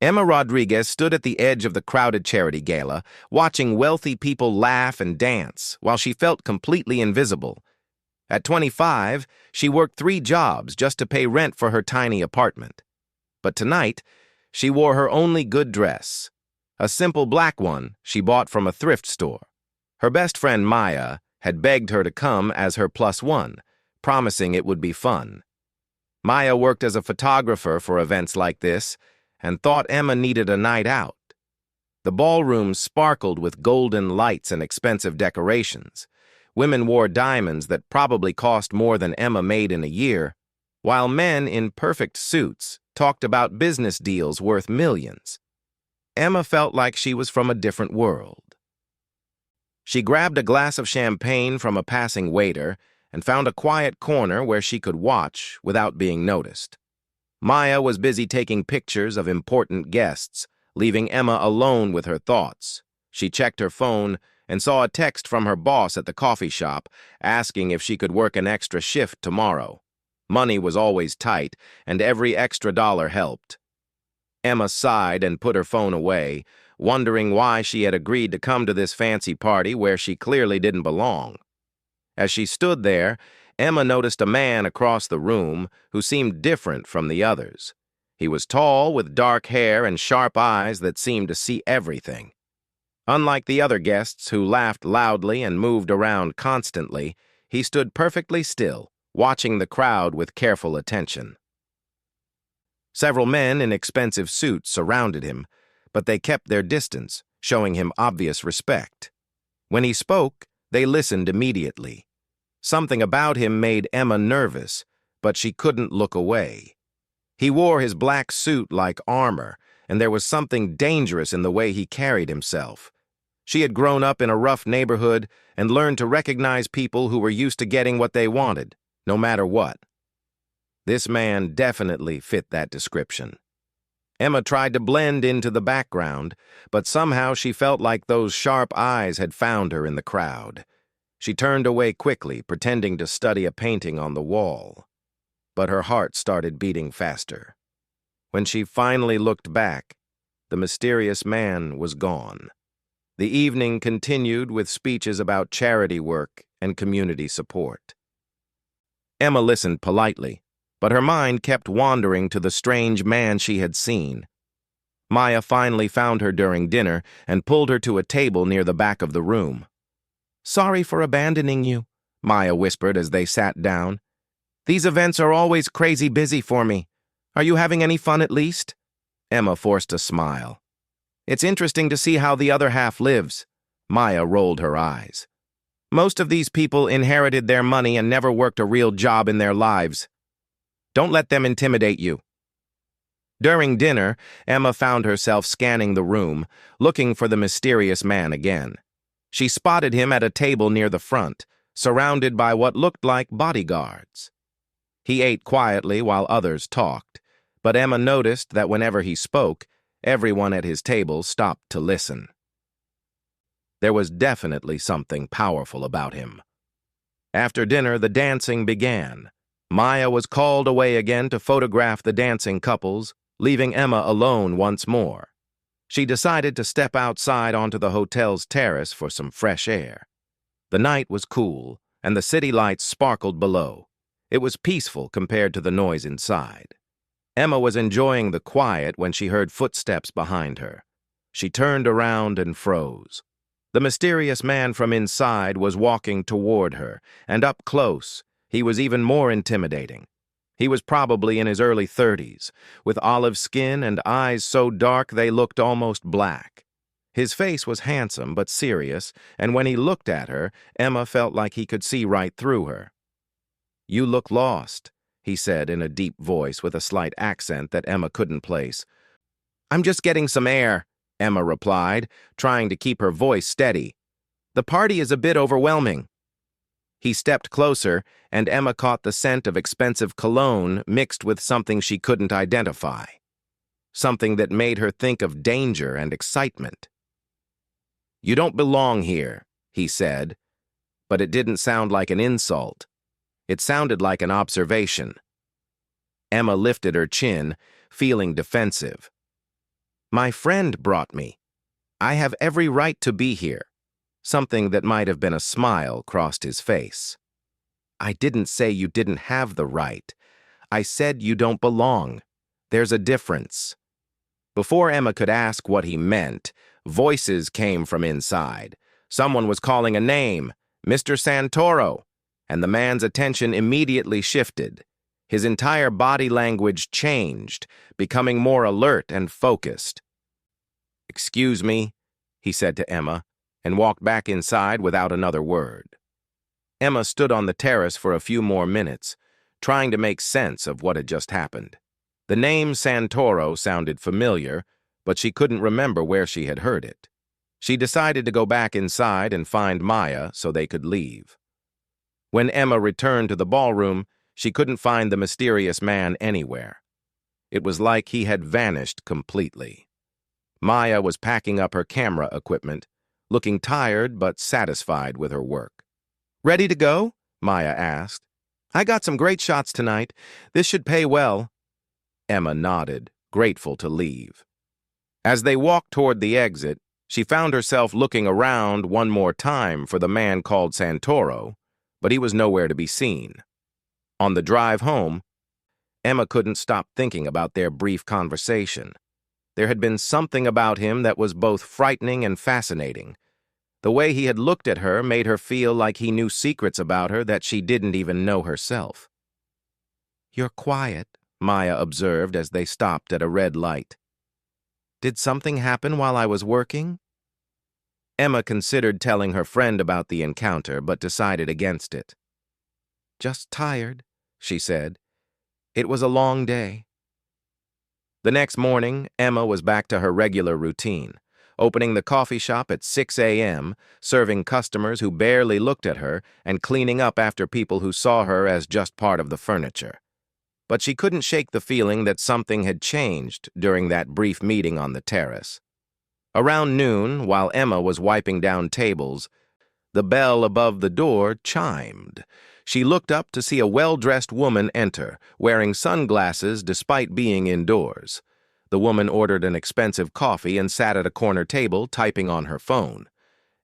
Emma Rodriguez stood at the edge of the crowded charity gala, watching wealthy people laugh and dance, while she felt completely invisible. At 25, she worked 3 jobs just to pay rent for her tiny apartment. But tonight, she wore her only good dress, a simple black one she bought from a thrift store. Her best friend Maya had begged her to come as her +1, promising it would be fun. Maya worked as a photographer for events like this and thought Emma needed a night out. The ballroom sparkled with golden lights and expensive decorations. Women wore diamonds that probably cost more than Emma made in a year, while men in perfect suits talked about business deals worth millions. Emma felt like she was from a different world. She grabbed a glass of champagne from a passing waiter and found a quiet corner where she could watch without being noticed. Maya was busy taking pictures of important guests, leaving Emma alone with her thoughts. She checked her phone and saw a text from her boss at the coffee shop asking if she could work an extra shift tomorrow. Money was always tight, and every extra dollar helped. Emma sighed and put her phone away, wondering why she had agreed to come to this fancy party where she clearly didn't belong. As she stood there, Emma noticed a man across the room who seemed different from the others. He was tall, with dark hair and sharp eyes that seemed to see everything. Unlike the other guests who laughed loudly and moved around constantly, he stood perfectly still, watching the crowd with careful attention. Several men in expensive suits surrounded him, but they kept their distance, showing him obvious respect. When he spoke, they listened immediately. Something about him made Emma nervous, but she couldn't look away. He wore his black suit like armor, and there was something dangerous in the way he carried himself. She had grown up in a rough neighborhood and learned to recognize people who were used to getting what they wanted, no matter what. This man definitely fit that description. Emma tried to blend into the background, but somehow she felt like those sharp eyes had found her in the crowd. She turned away quickly, pretending to study a painting on the wall. But her heart started beating faster. When she finally looked back, the mysterious man was gone. The evening continued with speeches about charity work and community support. Emma listened politely, but her mind kept wandering to the strange man she had seen. Maya finally found her during dinner and pulled her to a table near the back of the room. "Sorry for abandoning you," Maya whispered as they sat down. "These events are always crazy busy for me. Are you having any fun at least?" Emma forced a smile. "It's interesting to see how the other half lives." Maya rolled her eyes. "Most of these people inherited their money and never worked a real job in their lives. Don't let them intimidate you." During dinner, Emma found herself scanning the room, looking for the mysterious man again. She spotted him at a table near the front, surrounded by what looked like bodyguards. He ate quietly while others talked, but Emma noticed that whenever he spoke, everyone at his table stopped to listen. There was definitely something powerful about him. After dinner, the dancing began. Maya was called away again to photograph the dancing couples, leaving Emma alone once more. She decided to step outside onto the hotel's terrace for some fresh air. The night was cool, and the city lights sparkled below. It was peaceful compared to the noise inside. Emma was enjoying the quiet when she heard footsteps behind her. She turned around and froze. The mysterious man from inside was walking toward her, and up close, he was even more intimidating. He was probably in his early 30s, with olive skin and eyes so dark they looked almost black. His face was handsome but serious, and when he looked at her, Emma felt like he could see right through her. "You look lost," he said in a deep voice with a slight accent that Emma couldn't place. "I'm just getting some air," Emma replied, trying to keep her voice steady. "The party is a bit overwhelming." He stepped closer, and Emma caught the scent of expensive cologne mixed with something she couldn't identify. Something that made her think of danger and excitement. "You don't belong here," he said, but it didn't sound like an insult. It sounded like an observation. Emma lifted her chin, feeling defensive. My friend brought me. I have every right to be here. Something that might have been a smile crossed his face. I didn't say you didn't have the right. I said you don't belong. There's a difference. Before Emma could ask what he meant, voices came from inside. Someone was calling a name, Mr. Santoro, and the man's attention immediately shifted. His entire body language changed, becoming more alert and focused. "Excuse me," he said to Emma, and walked back inside without another word. Emma stood on the terrace for a few more minutes, trying to make sense of what had just happened. The name Santoro sounded familiar, but she couldn't remember where she had heard it. She decided to go back inside and find Maya so they could leave. When Emma returned to the ballroom, she couldn't find the mysterious man anywhere. It was like he had vanished completely. Maya was packing up her camera equipment, looking tired but satisfied with her work. "Ready to go?" Maya asked. "I got some great shots tonight. This should pay well." Emma nodded, grateful to leave. As they walked toward the exit, she found herself looking around one more time for the man called Santoro, but he was nowhere to be seen. On the drive home, Emma couldn't stop thinking about their brief conversation. There had been something about him that was both frightening and fascinating. The way he had looked at her made her feel like he knew secrets about her that she didn't even know herself. "You're quiet," Maya observed as they stopped at a red light. "Did something happen while I was working?" Emma considered telling her friend about the encounter, but decided against it. "Just tired," she said. "It was a long day." The next morning, Emma was back to her regular routine, opening the coffee shop at 6 a.m., serving customers who barely looked at her, and cleaning up after people who saw her as just part of the furniture. But she couldn't shake the feeling that something had changed during that brief meeting on the terrace. Around noon, while Emma was wiping down tables, the bell above the door chimed. She looked up to see a well-dressed woman enter, wearing sunglasses despite being indoors. The woman ordered an expensive coffee and sat at a corner table typing on her phone.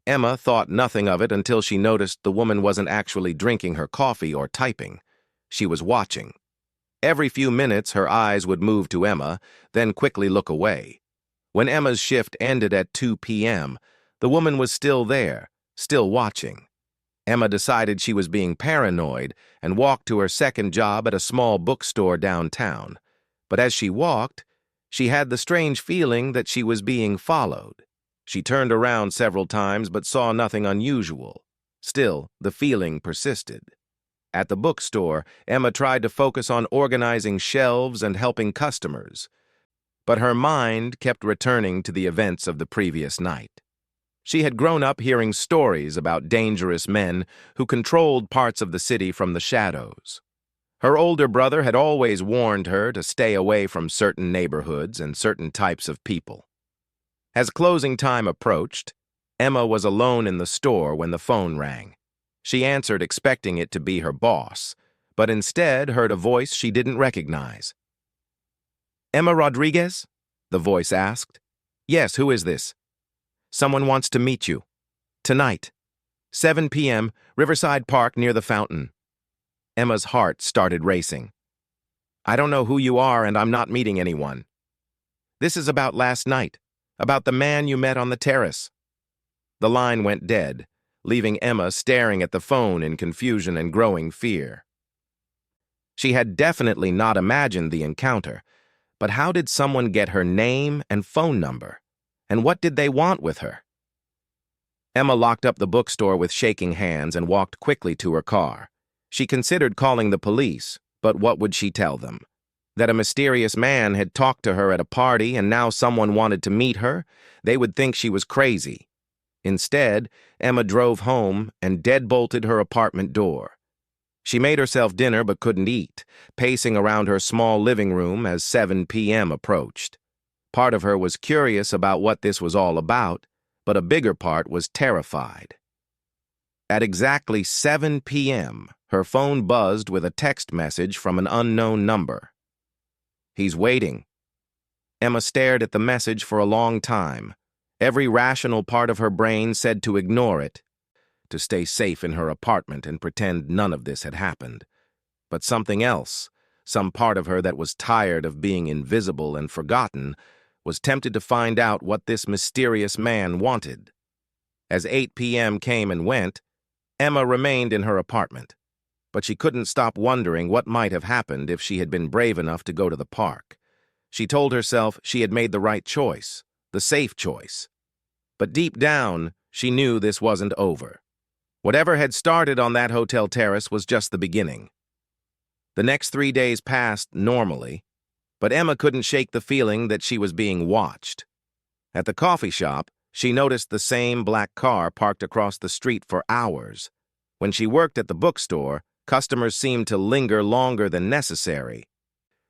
Emma thought nothing of it until she noticed the woman wasn't actually drinking her coffee or typing. She was watching. Every few minutes, her eyes would move to Emma, then quickly look away. When Emma's shift ended at 2 p.m., the woman was still there, still watching. Emma decided she was being paranoid and walked to her second job at a small bookstore downtown. But as she walked, she had the strange feeling that she was being followed. She turned around several times but saw nothing unusual. Still, the feeling persisted. At the bookstore, Emma tried to focus on organizing shelves and helping customers, but her mind kept returning to the events of the previous night. She had grown up hearing stories about dangerous men who controlled parts of the city from the shadows. Her older brother had always warned her to stay away from certain neighborhoods and certain types of people. As closing time approached, Emma was alone in the store when the phone rang. She answered expecting it to be her boss, but instead heard a voice she didn't recognize. "Emma Rodriguez?" the voice asked. "Yes, who is this?" "Someone wants to meet you. Tonight. 7 p.m., Riverside Park near the fountain." Emma's heart started racing. "I don't know who you are and I'm not meeting anyone." "This is about last night, about the man you met on the terrace." The line went dead, leaving Emma staring at the phone in confusion and growing fear. She had definitely not imagined the encounter, but how did someone get her name and phone number? And what did they want with her? Emma locked up the bookstore with shaking hands and walked quickly to her car. She considered calling the police, but what would she tell them? That a mysterious man had talked to her at a party and now someone wanted to meet her? They would think she was crazy. Instead, Emma drove home and deadbolted her apartment door. She made herself dinner but couldn't eat, pacing around her small living room as 7 p.m. approached. Part of her was curious about what this was all about, but a bigger part was terrified. At exactly 7 p.m., her phone buzzed with a text message from an unknown number. "He's waiting." Emma stared at the message for a long time. Every rational part of her brain said to ignore it, to stay safe in her apartment and pretend none of this had happened. But something else, some part of her that was tired of being invisible and forgotten, was tempted to find out what this mysterious man wanted. As 8 p.m. came and went, Emma remained in her apartment, but she couldn't stop wondering what might have happened if she had been brave enough to go to the park. She told herself she had made the right choice, the safe choice. But deep down, she knew this wasn't over. Whatever had started on that hotel terrace was just the beginning. The next 3 days passed normally, but Emma couldn't shake the feeling that she was being watched. At the coffee shop, she noticed the same black car parked across the street for hours. When she worked at the bookstore, customers seemed to linger longer than necessary,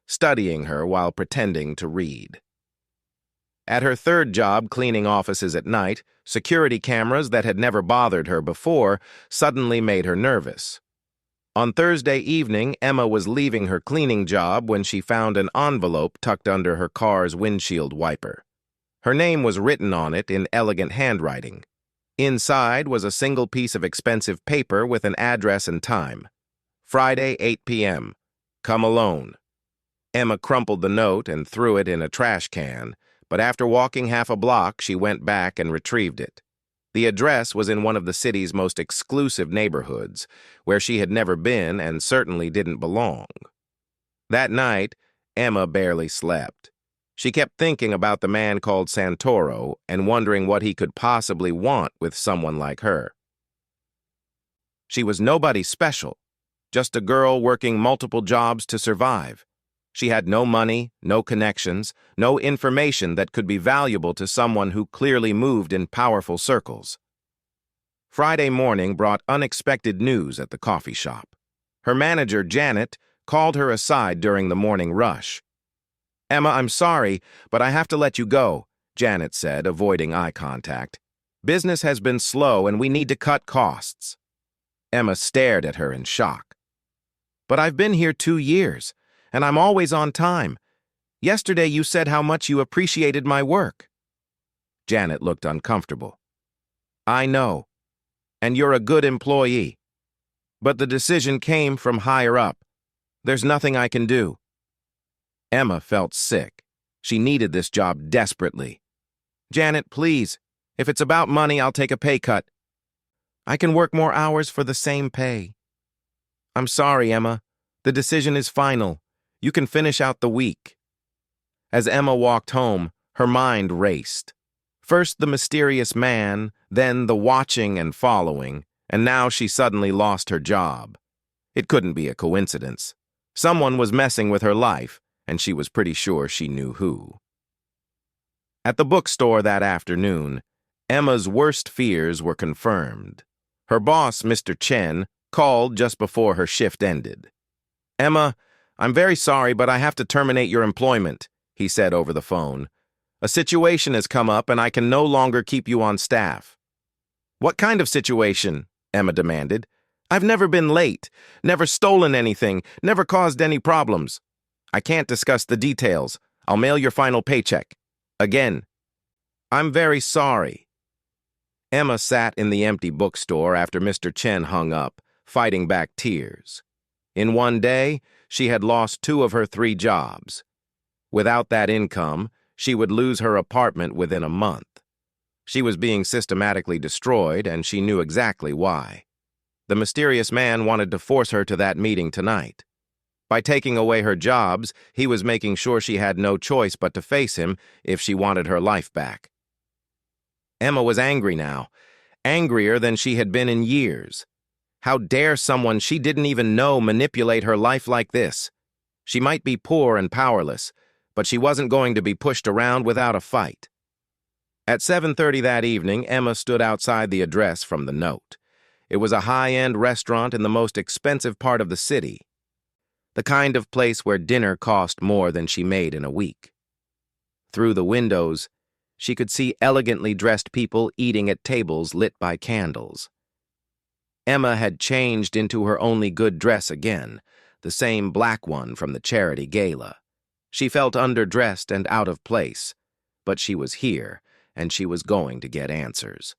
studying her while pretending to read. At her third job cleaning offices at night, security cameras that had never bothered her before suddenly made her nervous. On Thursday evening, Emma was leaving her cleaning job when she found an envelope tucked under her car's windshield wiper. Her name was written on it in elegant handwriting. Inside was a single piece of expensive paper with an address and time. Friday, 8 p.m. Come alone. Emma crumpled the note and threw it in a trash can, but after walking half a block, she went back and retrieved it. The address was in one of the city's most exclusive neighborhoods, where she had never been and certainly didn't belong. That night, Emma barely slept. She kept thinking about the man called Santoro and wondering what he could possibly want with someone like her. She was nobody special, just a girl working multiple jobs to survive. She had no money, no connections, no information that could be valuable to someone who clearly moved in powerful circles. Friday morning brought unexpected news at the coffee shop. Her manager, Janet, called her aside during the morning rush. "Emma, I'm sorry, but I have to let you go," Janet said, avoiding eye contact. "Business has been slow and we need to cut costs." Emma stared at her in shock. "But I've been here 2 years, and I'm always on time. Yesterday you said how much you appreciated my work." Janet looked uncomfortable. "I know, and you're a good employee. But the decision came from higher up. There's nothing I can do." Emma felt sick. She needed this job desperately. "Janet, please, if it's about money, I'll take a pay cut. I can work more hours for the same pay." "I'm sorry, Emma. The decision is final. You can finish out the week." As Emma walked home, her mind raced. First the mysterious man, then the watching and following, and now she suddenly lost her job. It couldn't be a coincidence. Someone was messing with her life, and she was pretty sure she knew who. At the bookstore that afternoon, Emma's worst fears were confirmed. Her boss, Mr. Chen, called just before her shift ended. "Emma, I'm very sorry, but I have to terminate your employment," he said over the phone. "A situation has come up and I can no longer keep you on staff." "What kind of situation?" Emma demanded. "I've never been late, never stolen anything, never caused any problems." "I can't discuss the details. I'll mail your final paycheck." Again. "I'm very sorry." Emma sat in the empty bookstore after Mr. Chen hung up, fighting back tears. In one day, she had lost 2 of her 3 jobs. Without that income, she would lose her apartment within a month. She was being systematically destroyed, and she knew exactly why. The mysterious man wanted to force her to that meeting tonight. By taking away her jobs, he was making sure she had no choice but to face him if she wanted her life back. Emma was angry now, angrier than she had been in years. How dare someone she didn't even know manipulate her life like this? She might be poor and powerless, but she wasn't going to be pushed around without a fight. At 7:30 that evening, Emma stood outside the address from the note. It was a high-end restaurant in the most expensive part of the city, the kind of place where dinner cost more than she made in a week. Through the windows, she could see elegantly dressed people eating at tables lit by candles. Emma had changed into her only good dress again, the same black one from the charity gala. She felt underdressed and out of place, but she was here, and she was going to get answers.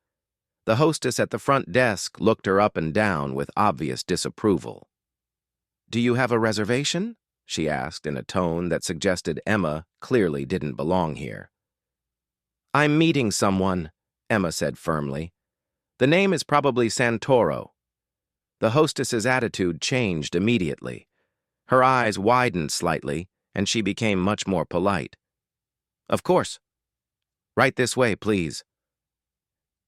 The hostess at the front desk looked her up and down with obvious disapproval. "Do you have a reservation?" she asked in a tone that suggested Emma clearly didn't belong here. "I'm meeting someone," Emma said firmly. "The name is probably Santoro." The hostess's attitude changed immediately. Her eyes widened slightly, and she became much more polite. "Of course. Right this way, please."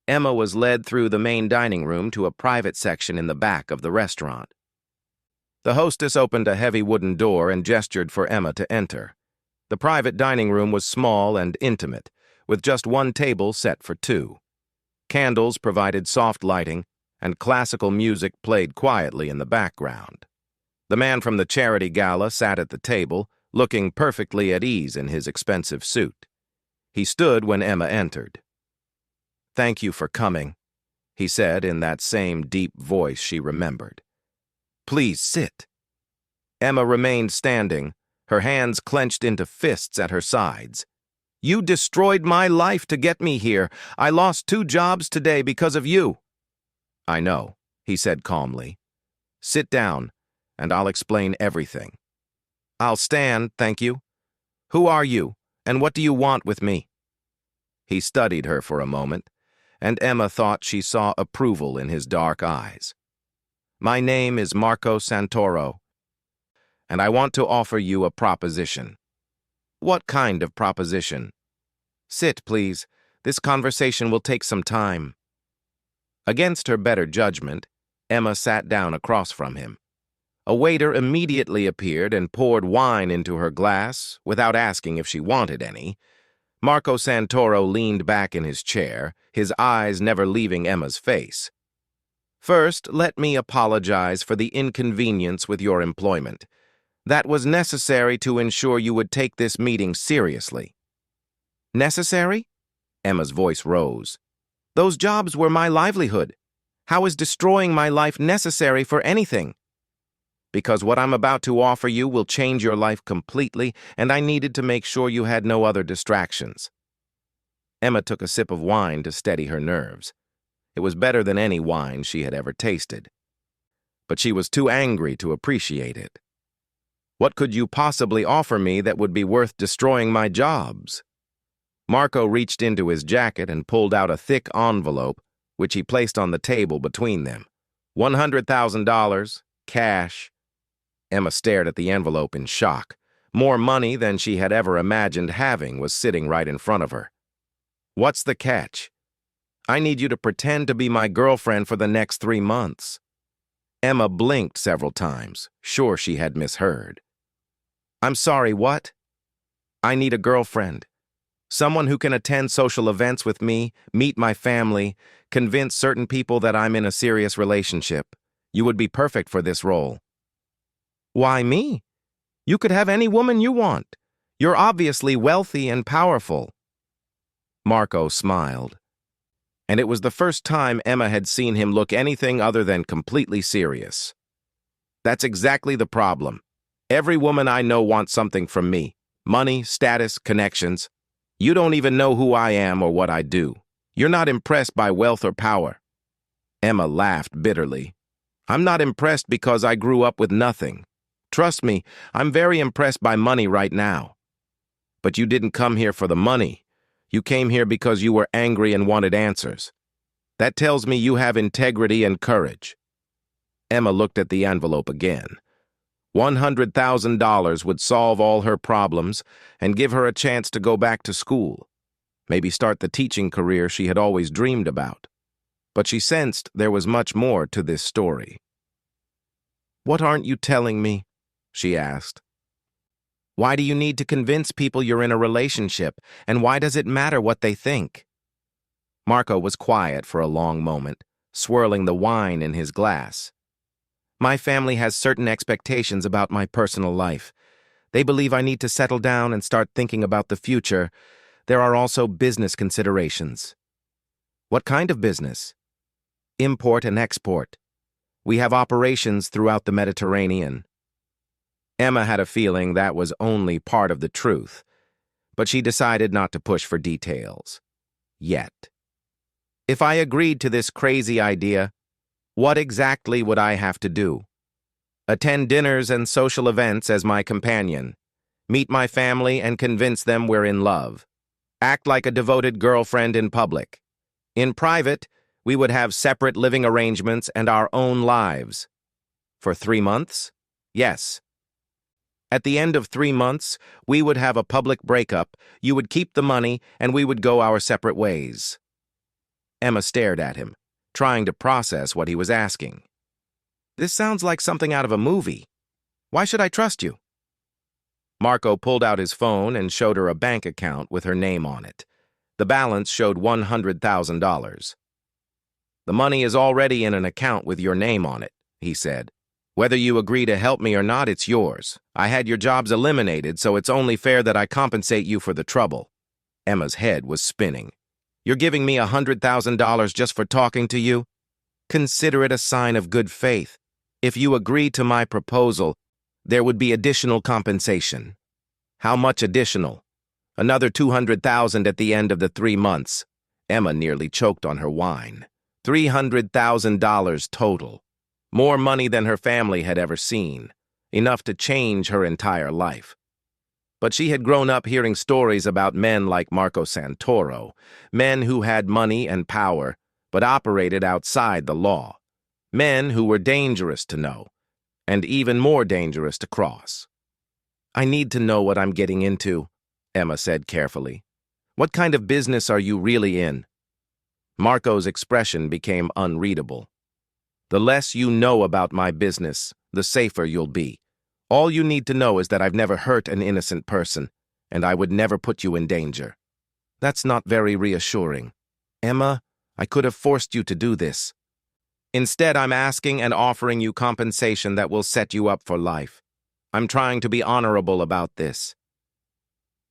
Emma was led through the main dining room to a private section in the back of the restaurant. The hostess opened a heavy wooden door and gestured for Emma to enter. The private dining room was small and intimate, with just one table set for two. Candles provided soft lighting, and classical music played quietly in the background. The man from the charity gala sat at the table, looking perfectly at ease in his expensive suit. He stood when Emma entered. "Thank you for coming," he said in that same deep voice she remembered. "Please sit." Emma remained standing, her hands clenched into fists at her sides. "You destroyed my life to get me here. I lost 2 jobs today because of you." "I know," he said calmly. "Sit down, and I'll explain everything." "I'll stand, thank you. Who are you, and what do you want with me?" He studied her for a moment, and Emma thought she saw approval in his dark eyes. "My name is Marco Santoro, and I want to offer you a proposition." "What kind of proposition?" "Sit, please. This conversation will take some time." Against her better judgment, Emma sat down across from him. A waiter immediately appeared and poured wine into her glass without asking if she wanted any. Marco Santoro leaned back in his chair, his eyes never leaving Emma's face. "First, let me apologize for the inconvenience with your employment. That was necessary to ensure you would take this meeting seriously." "Necessary?" Emma's voice rose. "Those jobs were my livelihood. How is destroying my life necessary for anything?" "Because what I'm about to offer you will change your life completely, and I needed to make sure you had no other distractions." Emma took a sip of wine to steady her nerves. It was better than any wine she had ever tasted. But she was too angry to appreciate it. "What could you possibly offer me that would be worth destroying my jobs?" Marco reached into his jacket and pulled out a thick envelope, which he placed on the table between them. $100,000, cash. Emma stared at the envelope in shock. More money than she had ever imagined having was sitting right in front of her. "What's the catch?" "I need you to pretend to be my girlfriend for the next 3 months." Emma blinked several times, sure she had misheard. "I'm sorry, what?" "I need a girlfriend. Someone who can attend social events with me, meet my family, convince certain people that I'm in a serious relationship. You would be perfect for this role." "Why me? You could have any woman you want. You're obviously wealthy and powerful." Marco smiled. And it was the first time Emma had seen him look anything other than completely serious. "That's exactly the problem. Every woman I know wants something from me. Money, status, connections. You don't even know who I am or what I do. You're not impressed by wealth or power." Emma laughed bitterly. "I'm not impressed because I grew up with nothing. Trust me, I'm very impressed by money right now." "But you didn't come here for the money. You came here because you were angry and wanted answers. That tells me you have integrity and courage." Emma looked at the envelope again. $100,000 would solve all her problems and give her a chance to go back to school, maybe start the teaching career she had always dreamed about. But she sensed there was much more to this story. "What aren't you telling me?" she asked. "Why do you need to convince people you're in a relationship, and why does it matter what they think?" Marco was quiet for a long moment, swirling the wine in his glass. "My family has certain expectations about my personal life. They believe I need to settle down and start thinking about the future. There are also business considerations." "What kind of business?" "Import and export. We have operations throughout the Mediterranean." Emma had a feeling that was only part of the truth, but she decided not to push for details. Yet. If I agreed to this crazy idea, what exactly would I have to do? Attend dinners and social events as my companion, meet my family and convince them we're in love, act like a devoted girlfriend in public. In private, we would have separate living arrangements and our own lives. For 3 months? Yes. At the end of 3 months, we would have a public breakup, you would keep the money, and we would go our separate ways. Emma stared at him, trying to process what he was asking. This sounds like something out of a movie. Why should I trust you? Marco pulled out his phone and showed her a bank account with her name on it. The balance showed $100,000. The money is already in an account with your name on it, he said. Whether you agree to help me or not, it's yours. I had your jobs eliminated, so it's only fair that I compensate you for the trouble. Emma's head was spinning. You're giving me $100,000 just for talking to you? Consider it a sign of good faith. If you agree to my proposal, there would be additional compensation. How much additional? Another $200,000 at the end of the 3 months. Emma nearly choked on her wine. $300,000 total. More money than her family had ever seen. Enough to change her entire life. But she had grown up hearing stories about men like Marco Santoro, men who had money and power, but operated outside the law. Men who were dangerous to know, and even more dangerous to cross. I need to know what I'm getting into, Emma said carefully. What kind of business are you really in? Marco's expression became unreadable. The less you know about my business, the safer you'll be. All you need to know is that I've never hurt an innocent person, and I would never put you in danger. That's not very reassuring. Emma, I could have forced you to do this. Instead, I'm asking and offering you compensation that will set you up for life. I'm trying to be honorable about this.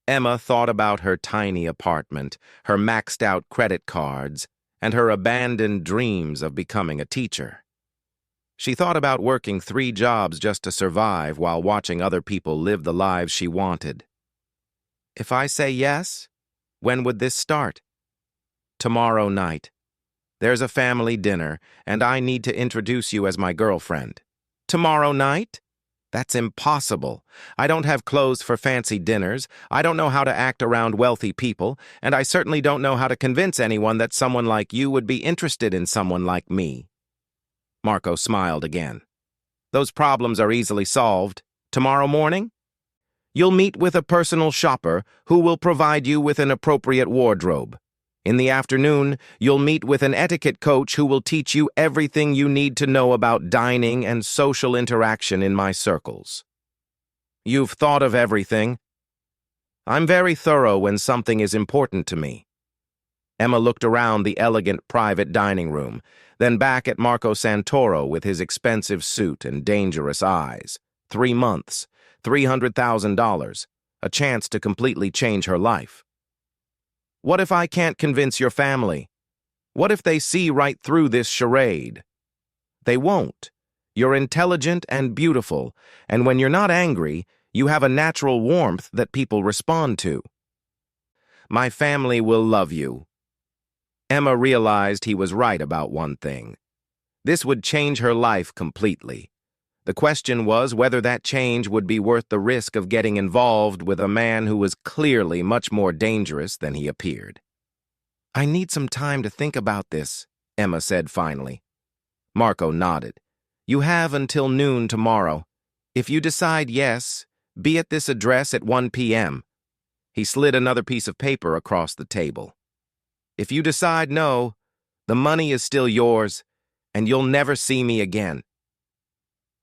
Emma thought about her tiny apartment, her maxed-out credit cards, and her abandoned dreams of becoming a teacher. She thought about working 3 jobs just to survive while watching other people live the lives she wanted. If I say yes, when would this start? Tomorrow night. There's a family dinner, and I need to introduce you as my girlfriend. Tomorrow night? That's impossible. I don't have clothes for fancy dinners, I don't know how to act around wealthy people, and I certainly don't know how to convince anyone that someone like you would be interested in someone like me. Marco smiled again. Those problems are easily solved. Tomorrow morning? You'll meet with a personal shopper who will provide you with an appropriate wardrobe. In the afternoon, you'll meet with an etiquette coach who will teach you everything you need to know about dining and social interaction in my circles. You've thought of everything. I'm very thorough when something is important to me. Emma looked around the elegant private dining room, then back at Marco Santoro with his expensive suit and dangerous eyes. 3 months, $300,000, a chance to completely change her life. What if I can't convince your family? What if they see right through this charade? They won't. You're intelligent and beautiful, and when you're not angry, you have a natural warmth that people respond to. My family will love you. Emma realized he was right about one thing. This would change her life completely. The question was whether that change would be worth the risk of getting involved with a man who was clearly much more dangerous than he appeared. I need some time to think about this, Emma said finally. Marco nodded. You have until noon tomorrow. If you decide yes, be at this address at 1 p.m. He slid another piece of paper across the table. If you decide no, the money is still yours, and you'll never see me again.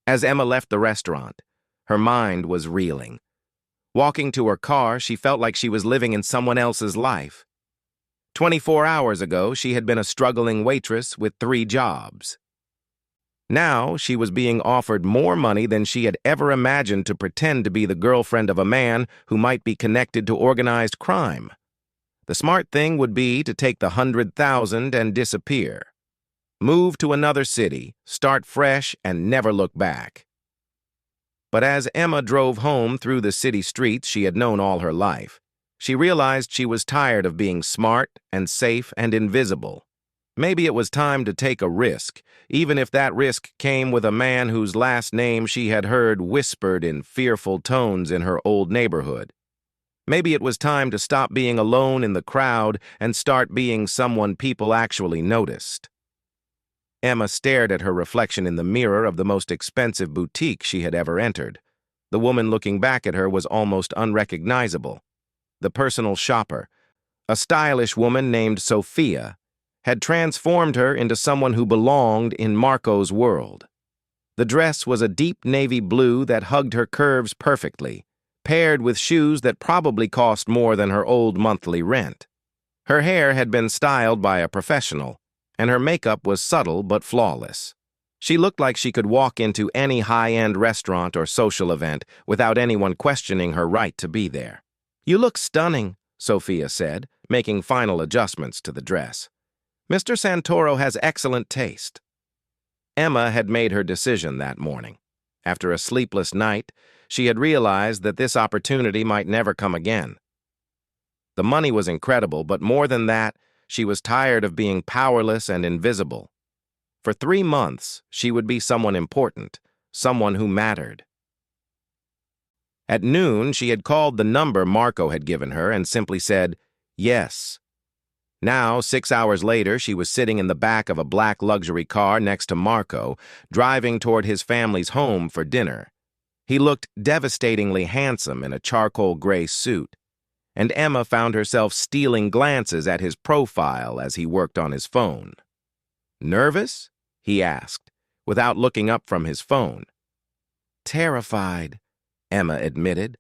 As Emma left the restaurant, her mind was reeling. Walking to her car, she felt like she was living in someone else's life. 24 hours ago, she had been a struggling waitress with 3 jobs. Now, she was being offered more money than she had ever imagined to pretend to be the girlfriend of a man who might be connected to organized crime. The smart thing would be to take the $100,000 and disappear. Move to another city, start fresh, and never look back. But as Emma drove home through the city streets she had known all her life, she realized she was tired of being smart and safe and invisible. Maybe it was time to take a risk, even if that risk came with a man whose last name she had heard whispered in fearful tones in her old neighborhood. Maybe it was time to stop being alone in the crowd and start being someone people actually noticed. Emma stared at her reflection in the mirror of the most expensive boutique she had ever entered. The woman looking back at her was almost unrecognizable. The personal shopper, a stylish woman named Sophia, had transformed her into someone who belonged in Marco's world. The dress was a deep navy blue that hugged her curves perfectly, paired with shoes that probably cost more than her old monthly rent. Her hair had been styled by a professional, and her makeup was subtle but flawless. She looked like she could walk into any high-end restaurant or social event without anyone questioning her right to be there. "You look stunning," Sophia said, making final adjustments to the dress. "Mr. Santoro has excellent taste." Emma had made her decision that morning. After a sleepless night, she had realized that this opportunity might never come again. The money was incredible, but more than that, she was tired of being powerless and invisible. For 3 months, she would be someone important, someone who mattered. At noon, she had called the number Marco had given her and simply said, "Yes." Now, 6 hours later, she was sitting in the back of a black luxury car next to Marco, driving toward his family's home for dinner. He looked devastatingly handsome in a charcoal gray suit, and Emma found herself stealing glances at his profile as he worked on his phone. "Nervous?" he asked, without looking up from his phone. "Terrified," Emma admitted.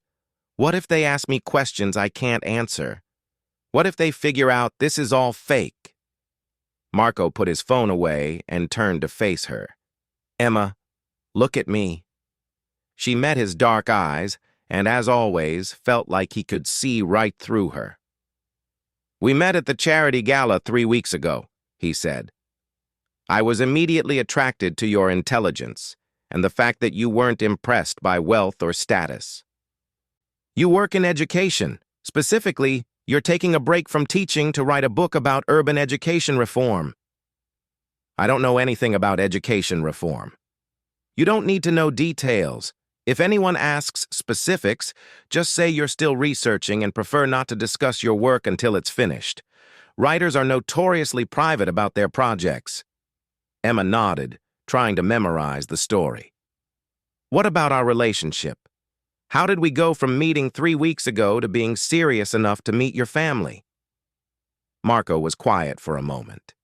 "What if they ask me questions I can't answer? What if they figure out this is all fake?" Marco put his phone away and turned to face her. "Emma, look at me." She met his dark eyes and, as always, felt like he could see right through her. "We met at the charity gala 3 weeks ago," he said. "I was immediately attracted to your intelligence and the fact that you weren't impressed by wealth or status. You work in education. Specifically, you're taking a break from teaching to write a book about urban education reform." "I don't know anything about education reform." "You don't need to know details. If anyone asks specifics, just say you're still researching and prefer not to discuss your work until it's finished. Writers are notoriously private about their projects." Emma nodded, trying to memorize the story. "What about our relationship? How did we go from meeting 3 weeks ago to being serious enough to meet your family?" Marco was quiet for a moment,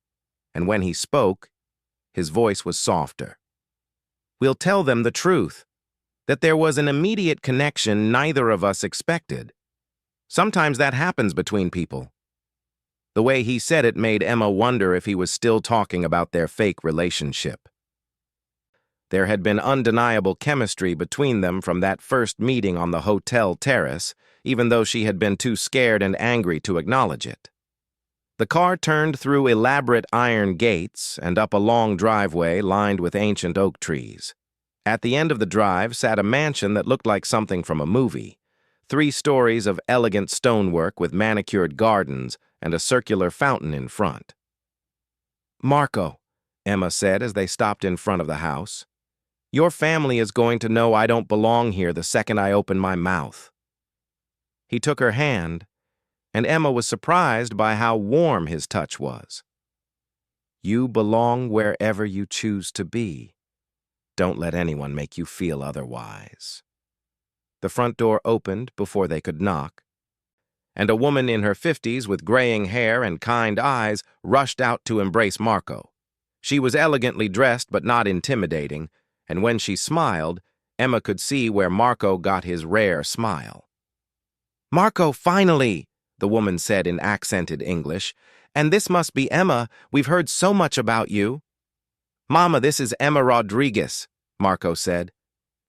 and when he spoke, his voice was softer. "We'll tell them the truth, that there was an immediate connection neither of us expected. Sometimes that happens between people." The way he said it made Emma wonder if he was still talking about their fake relationship. There had been undeniable chemistry between them from that first meeting on the hotel terrace, even though she had been too scared and angry to acknowledge it. The car turned through elaborate iron gates and up a long driveway lined with ancient oak trees. At the end of the drive sat a mansion that looked like something from a movie. 3 stories of elegant stonework with manicured gardens and a circular fountain in front. "Marco," Emma said as they stopped in front of the house, "your family is going to know I don't belong here the second I open my mouth." He took her hand, and Emma was surprised by how warm his touch was. "You belong wherever you choose to be. Don't let anyone make you feel otherwise." The front door opened before they could knock, and a woman in her 50s with graying hair and kind eyes rushed out to embrace Marco. She was elegantly dressed but not intimidating, and when she smiled, Emma could see where Marco got his rare smile. "Marco, finally!" the woman said in accented English. "And this must be Emma. We've heard so much about you." "Mama, this is Emma Rodriguez," Marco said.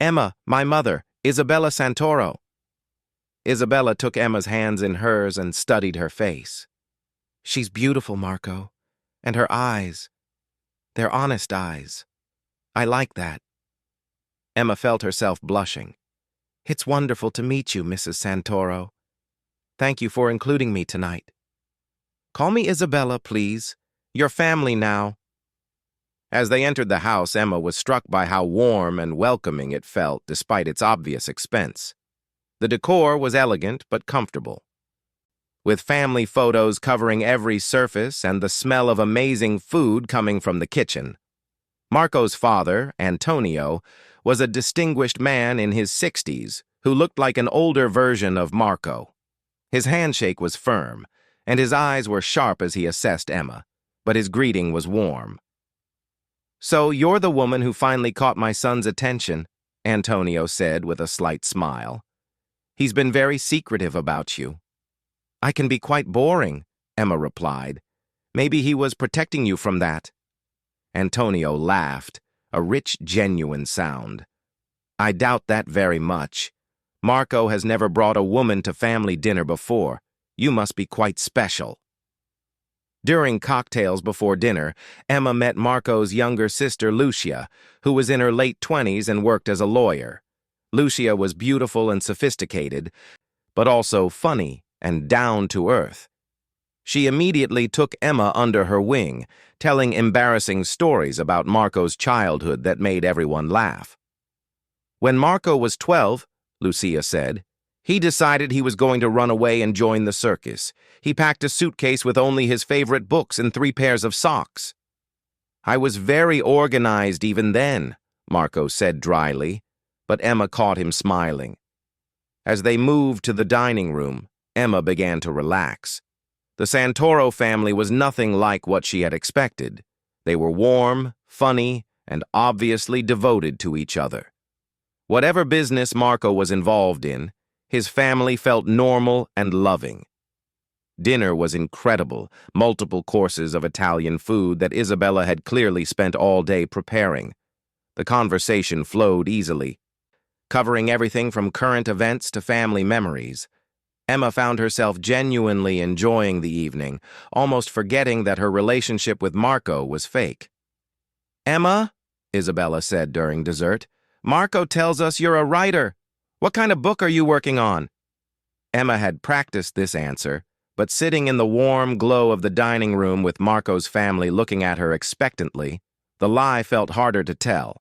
"Emma, my mother, Isabella Santoro." Isabella took Emma's hands in hers and studied her face. "She's beautiful, Marco. And her eyes. They're honest eyes. I like that." Emma felt herself blushing. "It's wonderful to meet you, Mrs. Santoro. Thank you for including me tonight. Call me Isabella, please. You're family now." As they entered the house, Emma was struck by how warm and welcoming it felt despite its obvious expense. The decor was elegant but comfortable, with family photos covering every surface and the smell of amazing food coming from the kitchen. Marco's father, Antonio, was a distinguished man in his 60s who looked like an older version of Marco. His handshake was firm, and his eyes were sharp as he assessed Emma, but his greeting was warm. "So you're the woman who finally caught my son's attention," Antonio said with a slight smile. "He's been very secretive about you." "I can be quite boring," Emma replied. "Maybe he was protecting you from that." Antonio laughed, a rich, genuine sound. "I doubt that very much. Marco has never brought a woman to family dinner before. You must be quite special." During cocktails before dinner, Emma met Marco's younger sister, Lucia, who was in her late 20s and worked as a lawyer. Lucia was beautiful and sophisticated, but also funny and down-to-earth. She immediately took Emma under her wing, telling embarrassing stories about Marco's childhood that made everyone laugh. "When Marco was 12, Lucia said, he decided he was going to run away and join the circus. He packed a suitcase with only his favorite books and 3 pairs of socks." "I was very organized even then," Marco said dryly, but Emma caught him smiling. As they moved to the dining room, Emma began to relax. The Santoro family was nothing like what she had expected. They were warm, funny, and obviously devoted to each other. Whatever business Marco was involved in, his family felt normal and loving. Dinner was incredible, multiple courses of Italian food that Isabella had clearly spent all day preparing. The conversation flowed easily, covering everything from current events to family memories. Emma found herself genuinely enjoying the evening, almost forgetting that her relationship with Marco was fake. "Emma," Isabella said during dessert, "Marco tells us you're a writer. What kind of book are you working on?" Emma had practiced this answer, but sitting in the warm glow of the dining room with Marco's family looking at her expectantly, the lie felt harder to tell.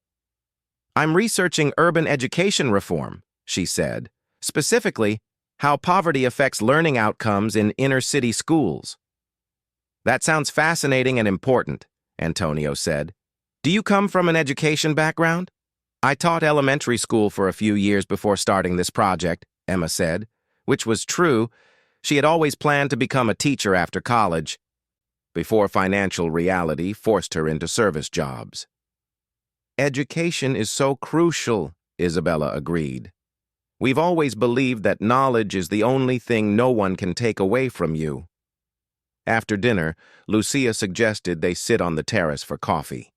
"I'm researching urban education reform," she said, "specifically how poverty affects learning outcomes in inner-city schools." "That sounds fascinating and important," Antonio said. "Do you come from an education background?" "I taught elementary school for a few years before starting this project," Emma said, which was true. She had always planned to become a teacher after college, before financial reality forced her into service jobs. "Education is so crucial," Isabella agreed. "We've always believed that knowledge is the only thing no one can take away from you." After dinner, Lucia suggested they sit on the terrace for coffee.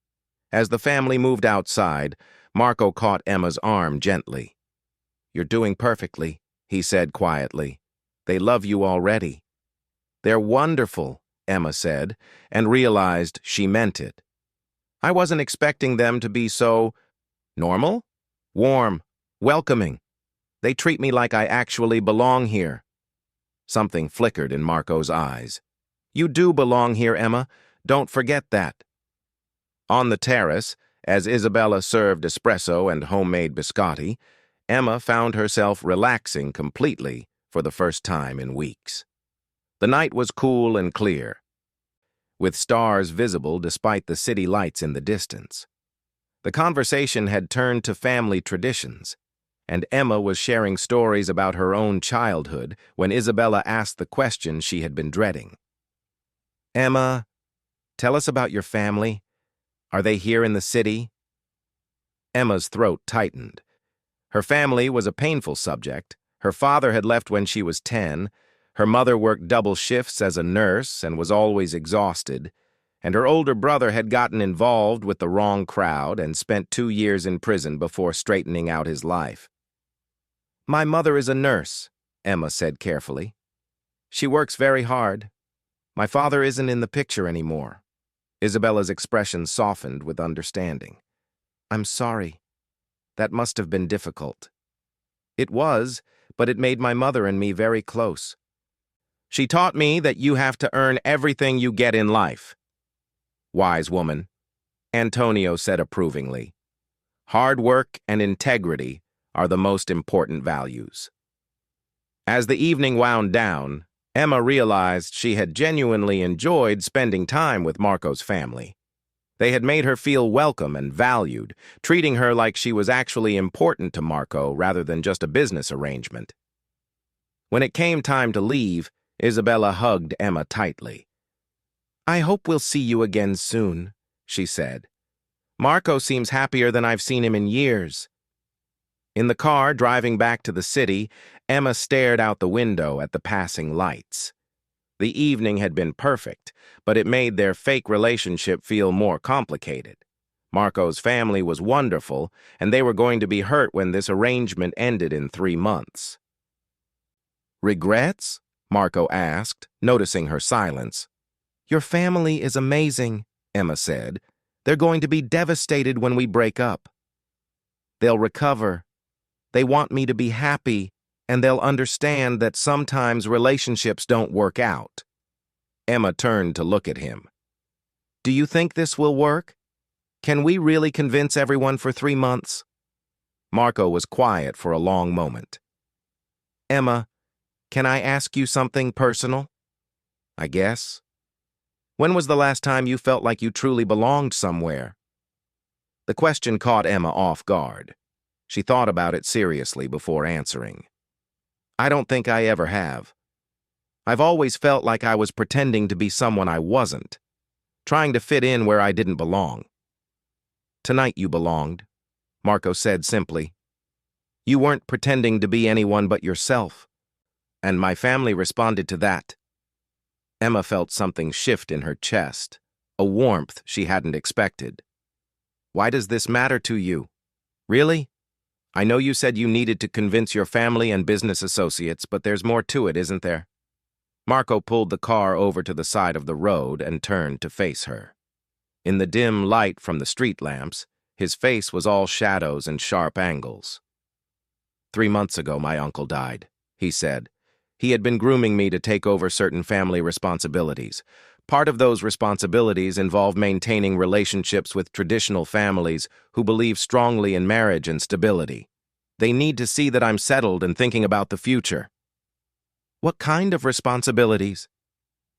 As the family moved outside, Marco caught Emma's arm gently. "You're doing perfectly," he said quietly. "They love you already." "They're wonderful," Emma said, and realized she meant it. "I wasn't expecting them to be so normal, warm, welcoming. They treat me like I actually belong here." Something flickered in Marco's eyes. "You do belong here, Emma. Don't forget that." On the terrace, as Isabella served espresso and homemade biscotti, Emma found herself relaxing completely for the first time in weeks. The night was cool and clear, with stars visible despite the city lights in the distance. The conversation had turned to family traditions, and Emma was sharing stories about her own childhood when Isabella asked the question she had been dreading. "Emma, tell us about your family. Are they here in the city?" Emma's throat tightened. Her family was a painful subject. Her father had left when she was 10, her mother worked double shifts as a nurse and was always exhausted, and her older brother had gotten involved with the wrong crowd and spent 2 years in prison before straightening out his life. "My mother is a nurse," Emma said carefully. "She works very hard. My father isn't in the picture anymore." Isabella's expression softened with understanding. "I'm sorry." That must have been difficult. It was, but it made my mother and me very close. She taught me that you have to earn everything you get in life. Wise woman, Antonio said approvingly. Hard work and integrity are the most important values. As the evening wound down, Emma realized she had genuinely enjoyed spending time with Marco's family. They had made her feel welcome and valued, treating her like she was actually important to Marco rather than just a business arrangement. When it came time to leave, Isabella hugged Emma tightly. "I hope we'll see you again soon," she said. "Marco seems happier than I've seen him in years." In the car driving back to the city, Emma stared out the window at the passing lights. The evening had been perfect, but it made their fake relationship feel more complicated. Marco's family was wonderful, and they were going to be hurt when this arrangement ended in 3 months. "Regrets?" Marco asked, noticing her silence. "Your family is amazing," Emma said. "They're going to be devastated when we break up. They'll recover. They want me to be happy, and they'll understand that sometimes relationships don't work out." Emma turned to look at him. "Do you think this will work? Can we really convince everyone for 3 months?" Marco was quiet for a long moment. "Emma, can I ask you something personal?" "I guess." "When was the last time you felt like you truly belonged somewhere?" The question caught Emma off guard. She thought about it seriously before answering. "I don't think I ever have. I've always felt like I was pretending to be someone I wasn't, trying to fit in where I didn't belong." "Tonight you belonged," Marco said simply. "You weren't pretending to be anyone but yourself, and my family responded to that." Emma felt something shift in her chest, a warmth she hadn't expected. "Why does this matter to you? Really? I know you said you needed to convince your family and business associates, but there's more to it, isn't there?" Marco pulled the car over to the side of the road and turned to face her. In the dim light from the street lamps, his face was all shadows and sharp angles. "3 months ago, my uncle died," he said. "He had been grooming me to take over certain family responsibilities. Part of those responsibilities involve maintaining relationships with traditional families who believe strongly in marriage and stability. They need to see that I'm settled and thinking about the future." "What kind of responsibilities?"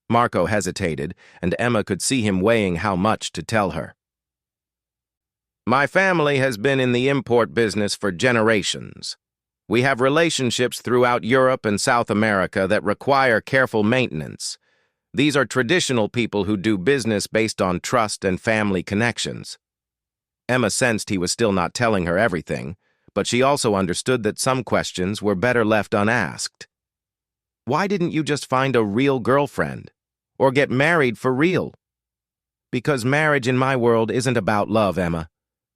Marco hesitated, and Emma could see him weighing how much to tell her. "My family has been in the import business for generations. We have relationships throughout Europe and South America that require careful maintenance. These are traditional people who do business based on trust and family connections." Emma sensed he was still not telling her everything, but she also understood that some questions were better left unasked. "Why didn't you just find a real girlfriend? Or get married for real?" "Because marriage in my world isn't about love, Emma.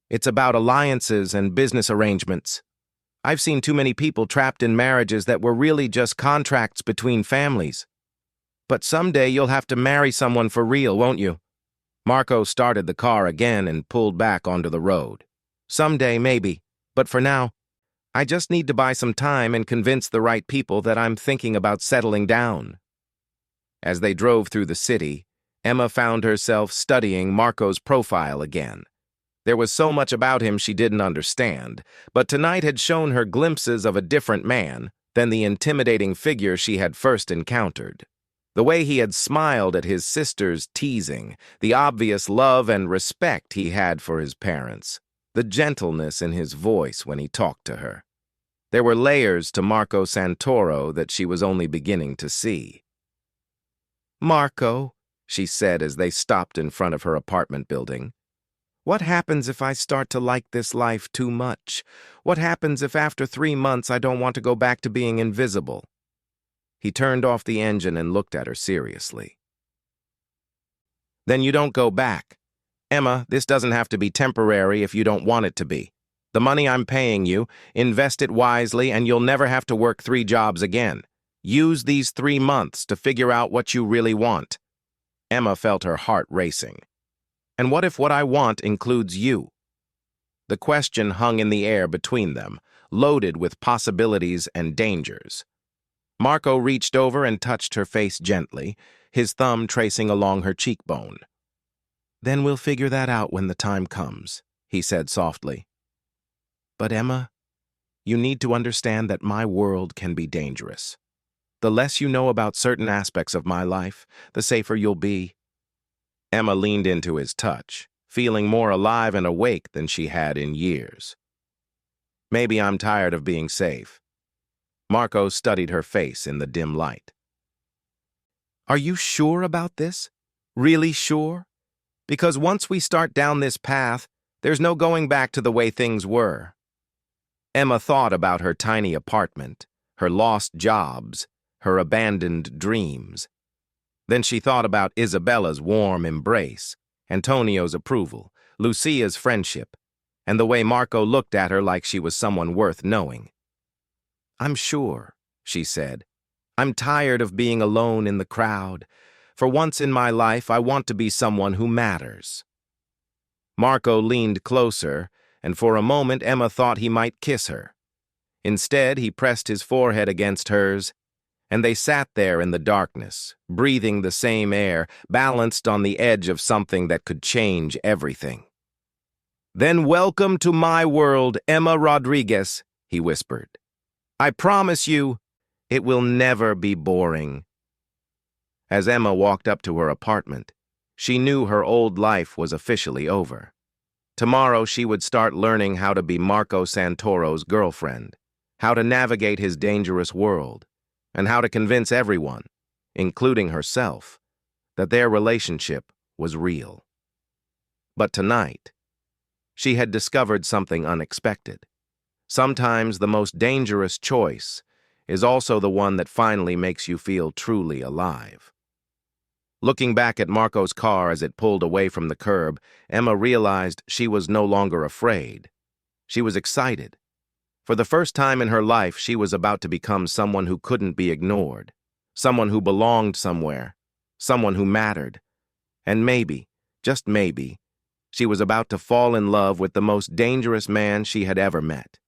It's about alliances and business arrangements. I've seen too many people trapped in marriages that were really just contracts between families. But someday you'll have to marry someone for real, won't you?" Marco started the car again and pulled back onto the road. "Someday, maybe. But for now, I just need to buy some time and convince the right people that I'm thinking about settling down." As they drove through the city, Emma found herself studying Marco's profile again. There was so much about him she didn't understand, but tonight had shown her glimpses of a different man than the intimidating figure she had first encountered. The way he had smiled at his sister's teasing, the obvious love and respect he had for his parents, the gentleness in his voice when he talked to her. There were layers to Marco Santoro that she was only beginning to see. "Marco," she said as they stopped in front of her apartment building, "what happens if I start to like this life too much? What happens if after 3 months I don't want to go back to being invisible?" He turned off the engine and looked at her seriously. "Then you don't go back. Emma, this doesn't have to be temporary if you don't want it to be. The money I'm paying you, invest it wisely and you'll never have to work 3 jobs again. Use these 3 months to figure out what you really want." Emma felt her heart racing. "And what if what I want includes you?" The question hung in the air between them, loaded with possibilities and dangers. Marco reached over and touched her face gently, his thumb tracing along her cheekbone. "Then we'll figure that out when the time comes," he said softly. "But Emma, you need to understand that my world can be dangerous. The less you know about certain aspects of my life, the safer you'll be." Emma leaned into his touch, feeling more alive and awake than she had in years. "Maybe I'm tired of being safe." Marco studied her face in the dim light. "Are you sure about this? Really sure? Because once we start down this path, there's no going back to the way things were." Emma thought about her tiny apartment, her lost jobs, her abandoned dreams. Then she thought about Isabella's warm embrace, Antonio's approval, Lucia's friendship, and the way Marco looked at her like she was someone worth knowing. "I'm sure," she said. "I'm tired of being alone in the crowd. For once in my life, I want to be someone who matters." Marco leaned closer, and for a moment Emma thought he might kiss her. Instead, he pressed his forehead against hers, and they sat there in the darkness, breathing the same air, balanced on the edge of something that could change everything. "Then welcome to my world, Emma Rodriguez," he whispered. "I promise you, it will never be boring." As Emma walked up to her apartment, she knew her old life was officially over. Tomorrow she would start learning how to be Marco Santoro's girlfriend, how to navigate his dangerous world, and how to convince everyone, including herself, that their relationship was real. But tonight, she had discovered something unexpected. Sometimes the most dangerous choice is also the one that finally makes you feel truly alive. Looking back at Marco's car as it pulled away from the curb, Emma realized she was no longer afraid. She was excited. For the first time in her life, she was about to become someone who couldn't be ignored, someone who belonged somewhere, someone who mattered. And maybe, just maybe, she was about to fall in love with the most dangerous man she had ever met.